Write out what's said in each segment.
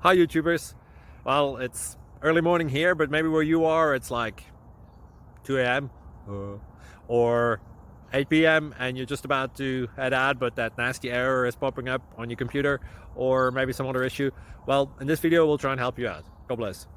Hi YouTubers. Well, it's early morning here, but maybe where you are it's like 2 a.m. or 8 p.m. and you're just about to head out, but that nasty error is popping up on your computer, or maybe some other issue. Well, in this video we'll try and help you out. God bless.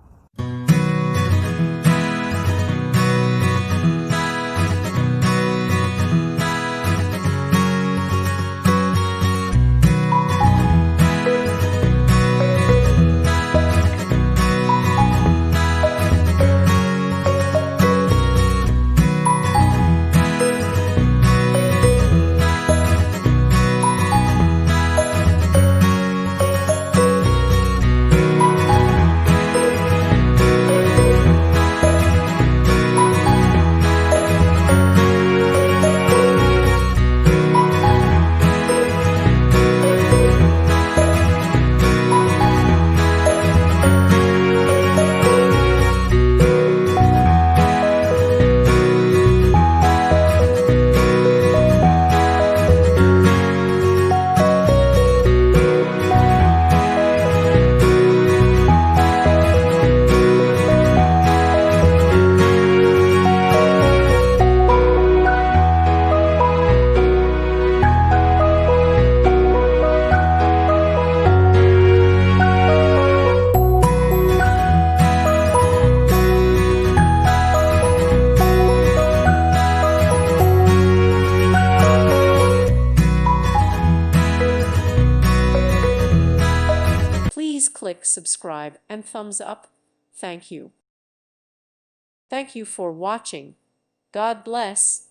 Please click subscribe and thumbs up. Thank you. Thank you for watching. God bless.